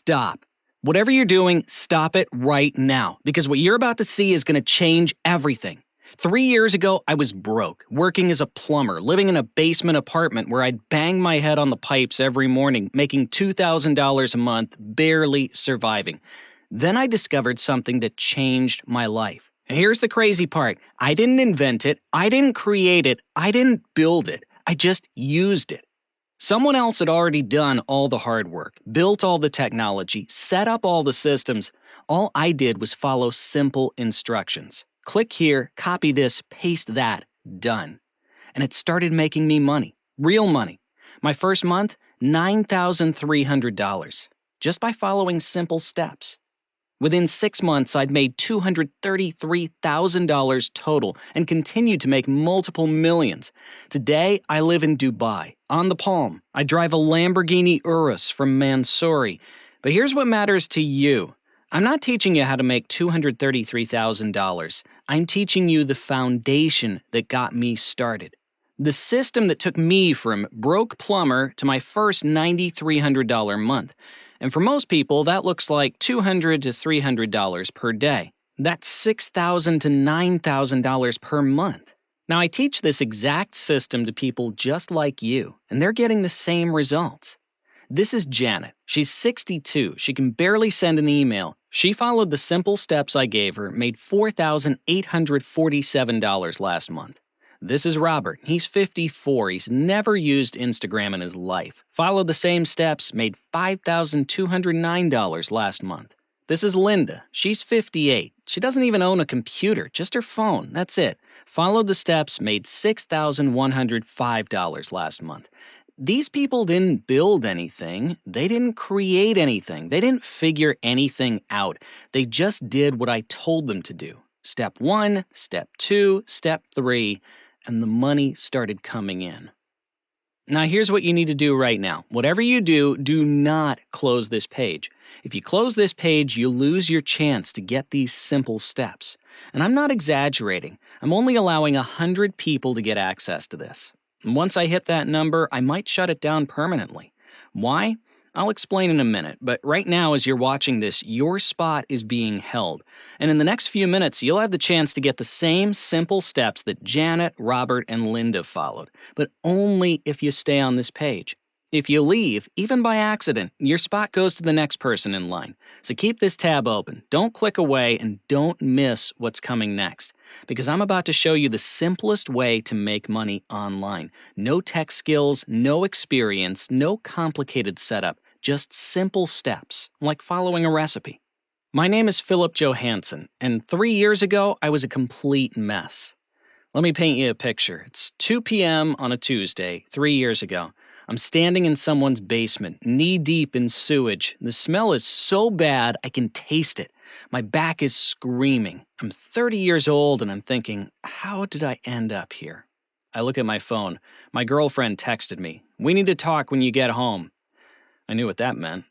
stop. Whatever you're doing, stop it right now, because what you're about to see is going to change everything. 3 years ago, I was broke, working as a plumber, living in a basement apartment where I'd bang my head on the pipes every morning, making $2,000 a month, barely surviving. Then I discovered something that changed my life. And here's the crazy part. I didn't invent it. I didn't create it. I didn't build it. I just used it. Someone else had already done all the hard work, built all the technology, set up all the systems. All I did was follow simple instructions. Click here, copy this, paste that, done. And it started making me money, real money. My first month, $9,300, just by following simple steps. Within 6 months, I'd made $233,000 total and continued to make multiple millions. Today, I live in Dubai, on the Palm. I drive a Lamborghini Urus from Mansouri. But here's what matters to you. I'm not teaching you how to make $233,000. I'm teaching you the foundation that got me started. The system that took me from broke plumber to my first $9,300 month. And for most people, that looks like $200 to $300 per day. That's $6,000 to $9,000 per month. Now, I teach this exact system to people just like you, and they're getting the same results. This is Janet. She's 62. She can barely send an email. She followed the simple steps I gave her, made $4,847 last month. This is Robert. He's 54. He's never used Instagram in his life. Followed the same steps, made $5,209 last month. This is Linda. She's 58. She doesn't even own a computer, just her phone. That's it. Followed the steps, made $6,105 last month. These people didn't build anything. They didn't create anything. They didn't figure anything out. They just did what I told them to do. Step 1, step 2, step 3. And the money started coming in. Now, here's what you need to do right now. Whatever you do, do not close this page. If you close this page, you lose your chance to get these simple steps. And I'm not exaggerating. I'm only allowing 100 people to get access to this. And once I hit that number, I might shut it down permanently. Why? I'll explain in a minute, but right now as you're watching this, your spot is being held. And in the next few minutes, you'll have the chance to get the same simple steps that Janet, Robert, and Linda followed, but only if you stay on this page. If you leave, even by accident, your spot goes to the next person in line. So keep this tab open, don't click away, and don't miss what's coming next. Because I'm about to show you the simplest way to make money online. No tech skills, no experience, no complicated setup, just simple steps, like following a recipe. My name is Philip Johansson, and 3 years ago, I was a complete mess. Let me paint you a picture. It's 2 p.m. on a Tuesday, 3 years ago. I'm standing in someone's basement, knee-deep in sewage. The smell is so bad, I can taste it. My back is screaming. I'm 30 years old, and I'm thinking, how did I end up here? I look at my phone. My girlfriend texted me, "We need to talk when you get home." I knew what that meant.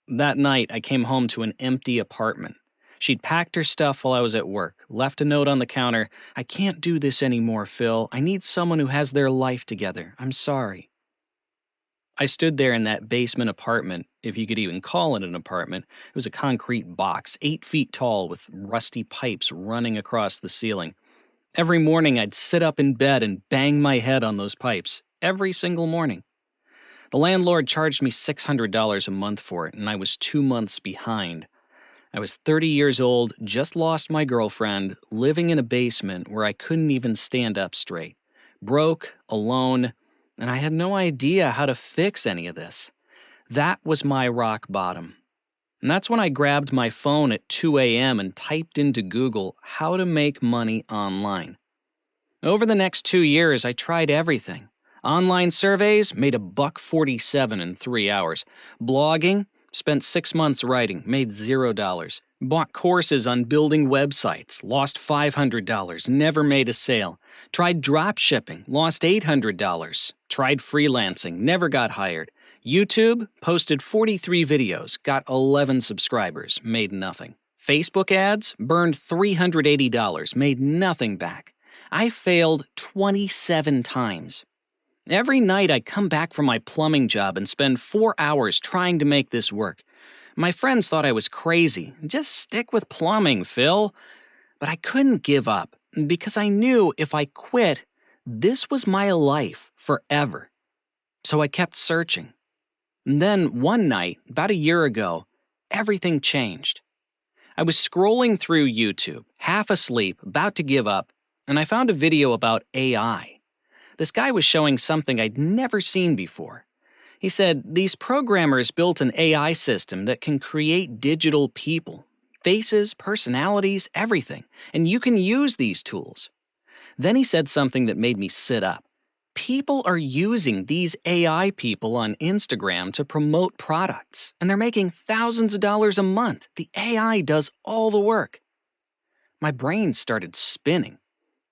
That night, I came home to an empty apartment. She'd packed her stuff while I was at work, left a note on the counter. "I can't do this anymore, Phil. I need someone who has their life together. I'm sorry." I stood there in that basement apartment, if you could even call it an apartment. It was a concrete box, 8 feet tall, with rusty pipes running across the ceiling. Every morning, I'd sit up in bed and bang my head on those pipes, every single morning. The landlord charged me $600 a month for it, and I was 2 months behind. I was 30 years old, just lost my girlfriend, living in a basement where I couldn't even stand up straight. Broke, alone, and I had no idea how to fix any of this. That was my rock bottom. And that's when I grabbed my phone at 2 a.m. and typed into Google how to make money online. Over the next 2 years, I tried everything. Online surveys, made $1.47 in 3 hours. Blogging, spent 6 months writing, made $0. Bought courses on building websites, lost $500, never made a sale. Tried drop shipping, lost $800. Tried freelancing, never got hired. YouTube, posted 43 videos, got 11 subscribers, made nothing. Facebook ads, burned $380, made nothing back. I failed 27 times. Every night I'd come back from my plumbing job and spend 4 hours trying to make this work. My friends thought I was crazy. Just stick with plumbing, Phil. But I couldn't give up because I knew if I quit, this was my life forever. So I kept searching. And then one night, about a year ago, everything changed. I was scrolling through YouTube, half asleep, about to give up, and I found a video about AI. This guy was showing something I'd never seen before. He said these programmers built an AI system that can create digital people, faces, personalities, everything, and you can use these tools. Then he said something that made me sit up. People are using these AI people on Instagram to promote products, and they're making thousands of dollars a month. The AI does all the work. My brain started spinning.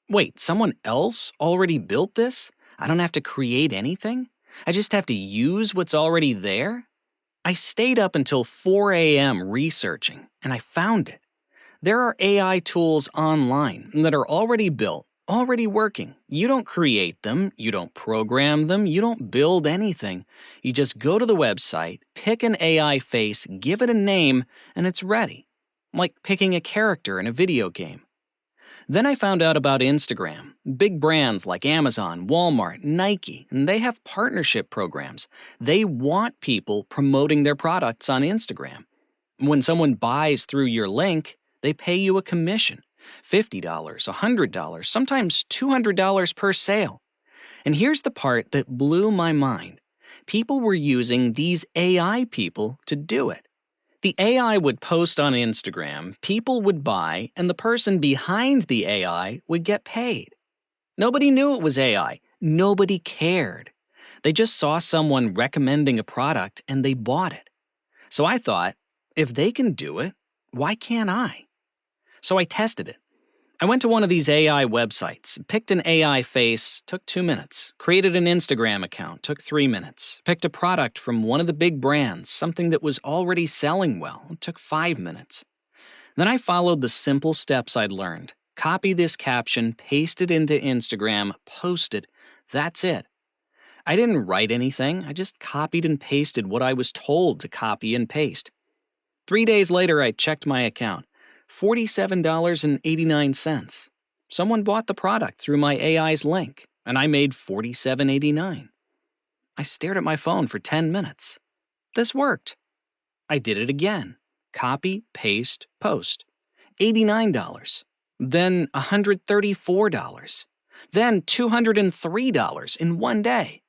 Wait, someone else already built this? I don't have to create anything? I just have to use what's already there? I stayed up until 4 a.m. researching, and I found it. There are AI tools online that are already built, already working. You don't create them, you don't program them, you don't build anything. You just go to the website, pick an AI face, give it a name, and it's ready. Like picking a character in a video game. Then I found out about Instagram. Big brands like Amazon, Walmart, Nike, and they have partnership programs. They want people promoting their products on Instagram. When someone buys through your link, they pay you a commission. $50, $100, sometimes $200 per sale. And here's the part that blew my mind. People were using these AI people to do it. The AI would post on Instagram, people would buy, and the person behind the AI would get paid. Nobody knew it was AI. Nobody cared. They just saw someone recommending a product and they bought it. So I thought, if they can do it, why can't I? So I tested it. I went to one of these AI websites, picked an AI face, took 2 minutes, created an Instagram account, took 3 minutes, picked a product from one of the big brands, something that was already selling well, took 5 minutes. Then I followed the simple steps I'd learned. Copy this caption, paste it into Instagram, post it. That's it. I didn't write anything, I just copied and pasted what I was told to copy and paste. 3 days later, I checked my account. $47.89. Someone bought the product through my AI's link, and I made $47.89. I stared at my phone for 10 minutes. This worked. I did it again. Copy, paste, post. $89. Then $134. Then $203 in one day.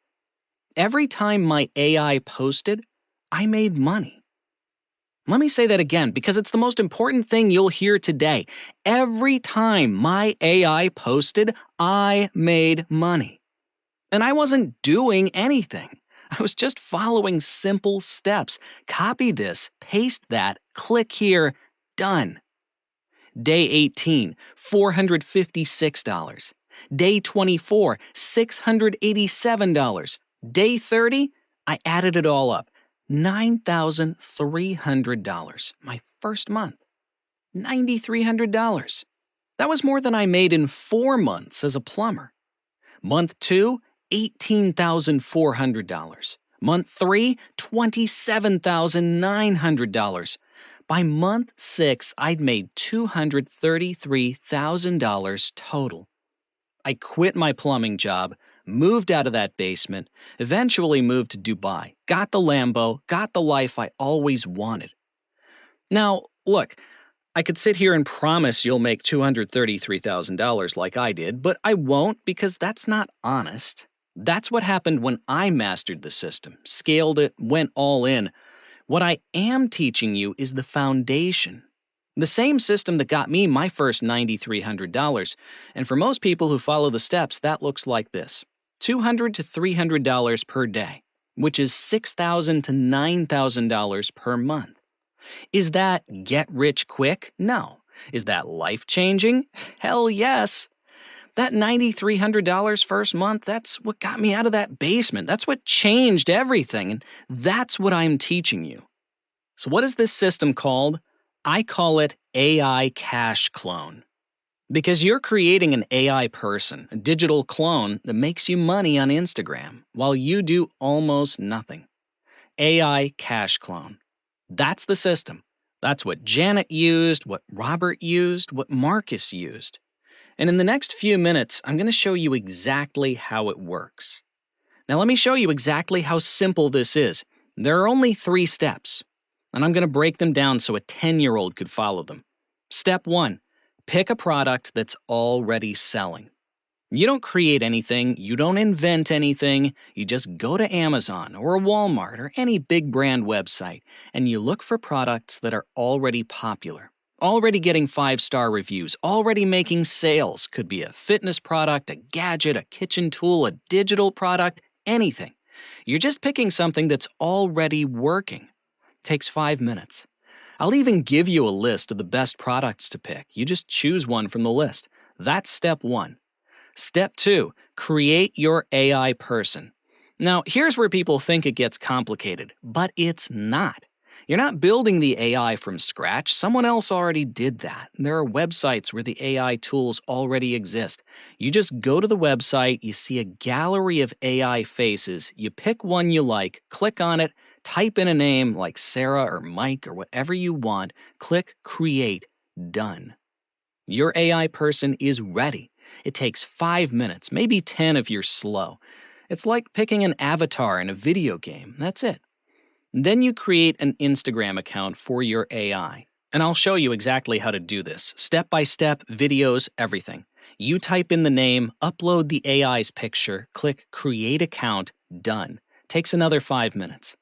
Every time my AI posted, I made money. Let me say that again because it's the most important thing you'll hear today. Every time my AI posted, I made money. And I wasn't doing anything. I was just following simple steps. Copy this, paste that, click here, done. Day 18, $456. Day 24, $687. Day 30, I added it all up. $9,300. My first month. $9,300. That was more than I made in 4 months as a plumber. Month 2, $18,400. Month 3, $27,900. By month 6, I'd made $233,000 total. I quit my plumbing job, moved out of that basement, eventually moved to Dubai, got the Lambo, got the life I always wanted. Now, look, I could sit here and promise you'll make $233,000 like I did, but I won't because that's not honest. That's what happened when I mastered the system, scaled it, went all in. What I am teaching you is the foundation. The same system that got me my first $9,300, and for most people who follow the steps, that looks like this. $200 to $300 per day, which is $6,000 to $9,000 per month. Is that get rich quick? No. Is that life-changing? Hell yes. That $9,300 first month, that's what got me out of that basement. That's what changed everything, and that's what I'm teaching you. So what is this system called? I call it AI Cash Clone. Because you're creating an AI person, a digital clone that makes you money on Instagram, while you do almost nothing. AI Cash Clone. That's the system. That's what Janet used, what Robert used, what Marcus used. And in the next few minutes, I'm going to show you exactly how it works. Now let me show you exactly how simple this is. There are only 3 steps, and I'm going to break them down so a 10-year-old could follow them. Step 1, pick a product that's already selling. You don't create anything, you don't invent anything, you just go to Amazon or a Walmart or any big brand website, and you look for products that are already popular, already getting 5-star reviews, already making sales. Could be a fitness product, a gadget, a kitchen tool, a digital product, anything. You're just picking something that's already working. Takes 5 minutes. I'll even give you a list of the best products to pick. You just choose one from the list. That's step 1. Step 2, create your AI person. Now, here's where people think it gets complicated, but it's not. You're not building the AI from scratch. Someone else already did that. There are websites where the AI tools already exist. You just go to the website, you see a gallery of AI faces, you pick one you like, click on it, type in a name like Sarah or Mike or whatever you want, click Create, done. Your AI person is ready. It takes 5 minutes, maybe 10 if you're slow. It's like picking an avatar in a video game. That's it. Then you create an Instagram account for your AI. And I'll show you exactly how to do this. Step by step, videos, everything. You type in the name, upload the AI's picture, click Create Account, done. Takes another 5 minutes.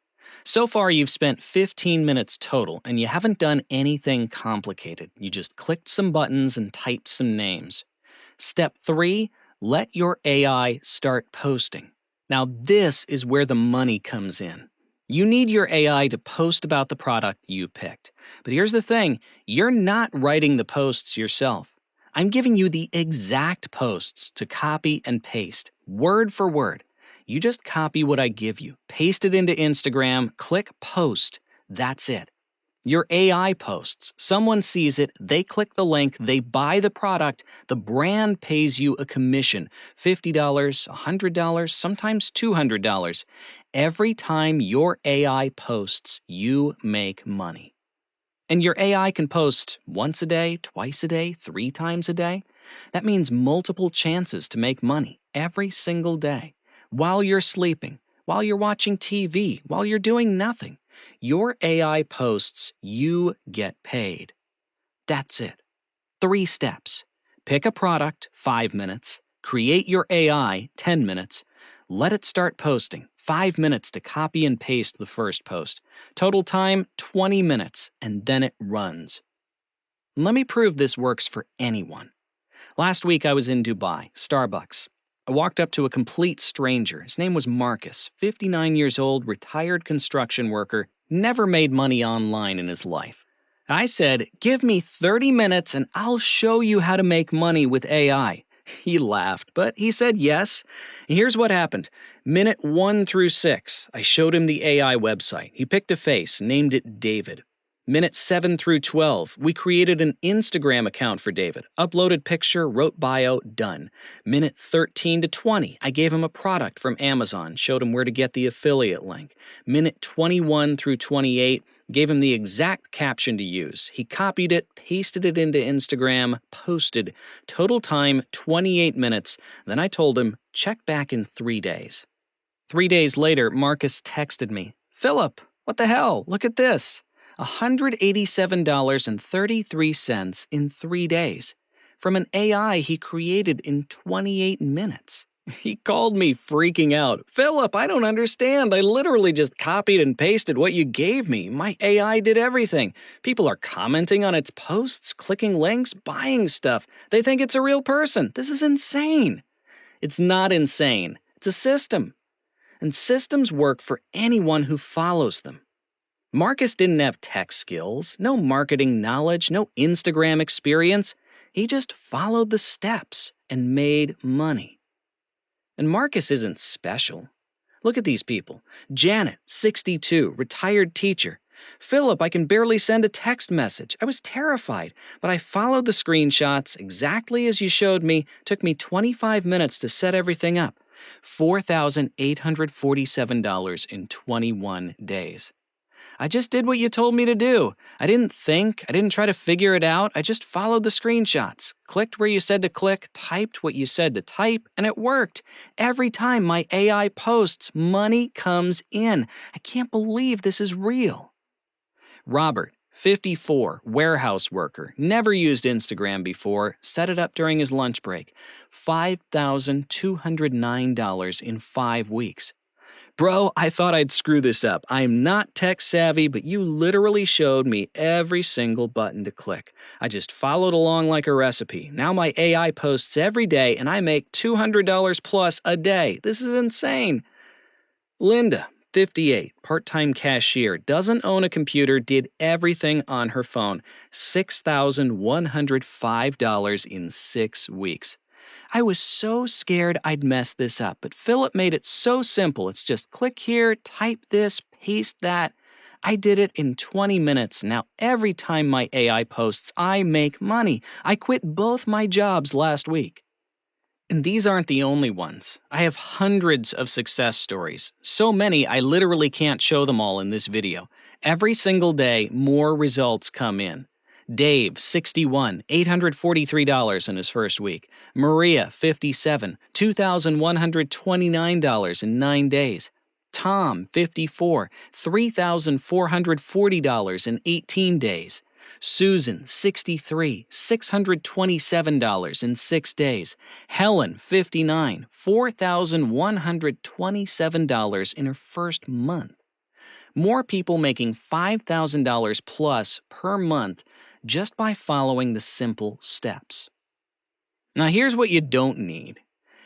So far, you've spent 15 minutes total, and you haven't done anything complicated. You just clicked some buttons and typed some names. Step 3, let your AI start posting. Now, this is where the money comes in. You need your AI to post about the product you picked. But here's the thing, you're not writing the posts yourself. I'm giving you the exact posts to copy and paste, word for word. You just copy what I give you, paste it into Instagram, click post. That's it. Your AI posts. Someone sees it, they click the link, they buy the product, the brand pays you a commission, $50, $100, sometimes $200. Every time your AI posts, you make money. And your AI can post once a day, twice a day, 3 times a day. That means multiple chances to make money every single day. While you're sleeping, while you're watching TV, while you're doing nothing. Your AI posts, you get paid. That's it. 3 steps. Pick a product, 5 minutes. Create your AI, 10 minutes. Let it start posting, 5 minutes to copy and paste the first post. Total time, 20 minutes, and then it runs. Let me prove this works for anyone. Last week I was in Dubai, Starbucks. I walked up to a complete stranger. His name was Marcus, 59 years old, retired construction worker, never made money online in his life. I said, "Give me 30 minutes and I'll show you how to make money with AI." He laughed, but he said yes. Here's what happened. Minute 1 through 6, I showed him the AI website. He picked a face, named it David. Minute 7 through 12, we created an Instagram account for David, uploaded picture, wrote bio, done. Minute 13 to 20, I gave him a product from Amazon, showed him where to get the affiliate link. Minute 21 through 28, gave him the exact caption to use. He copied it, pasted it into Instagram, posted. Total time, 28 minutes. Then I told him, check back in 3 days. 3 days later, Marcus texted me, "Philip, what the hell? Look at this. $187.33 in 3 days from an AI he created in 28 minutes. He called me freaking out. "Philip, I don't understand. I literally just copied and pasted what you gave me. My AI did everything. People are commenting on its posts, clicking links, buying stuff. They think it's a real person. This is insane." It's not insane. It's a system. And systems work for anyone who follows them. Marcus didn't have tech skills, no marketing knowledge, no Instagram experience. He just followed the steps and made money. And Marcus isn't special. Look at these people. Janet, 62, retired teacher. "Philip, I can barely send a text message. I was terrified, but I followed the screenshots exactly as you showed me. Took me 25 minutes to set everything up. $4,847 in 21 days. I just did what you told me to do. I didn't think, I didn't try to figure it out. I just followed the screenshots, clicked where you said to click, typed what you said to type, and it worked. Every time my AI posts, money comes in. I can't believe this is real. Robert, 54, warehouse worker, never used Instagram before, set it up during his lunch break. $5,209 in 5 weeks. Bro, I thought I'd screw this up. I'm not tech savvy, but you literally showed me every single button to click. I just followed along like a recipe. Now my AI posts every day and I make $200 plus a day. This is insane. Linda, 58, part-time cashier, doesn't own a computer, did everything on her phone. $6,105 in 6 weeks. I was so scared I'd mess this up, but Philip made it so simple. It's just click here, type this, paste that. I did it in 20 minutes. Now every time my AI posts, I make money. I quit both my jobs last week. And these aren't the only ones. I have hundreds of success stories. So many, I literally can't show them all in this video. Every single day, more results come in. Dave, 61, $843 in his first week. Maria, 57, $2,129 in 9 days. Tom, 54, $3,440 in 18 days. Susan, 63, $627 in 6 days. Helen, 59, $4,127 in her first month. More people making $5,000 plus per month just by following the simple steps. Now here's what you don't need.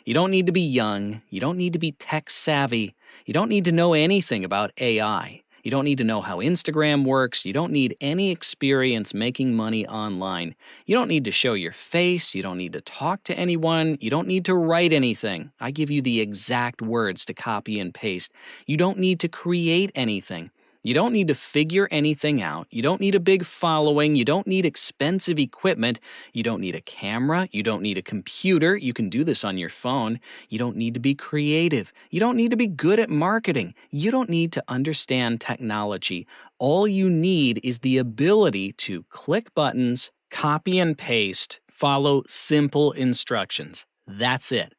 You don't need to be young. You don't need to be tech savvy. You don't need to know anything about AI. You don't need to know how Instagram works. You don't need any experience making money online. You don't need to show your face. You don't need to talk to anyone. You don't need to write anything. I give you the exact words to copy and paste. You don't need to create anything. You don't need to figure anything out. You don't need a big following. You don't need expensive equipment. You don't need a camera. You don't need a computer. You can do this on your phone. You don't need to be creative. You don't need to be good at marketing. You don't need to understand technology. All you need is the ability to click buttons, copy and paste, follow simple instructions. That's it.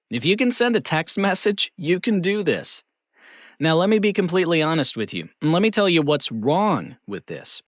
If you can send a text message, you can do this. Now, let me be completely honest with you, and let me tell you what's wrong with this.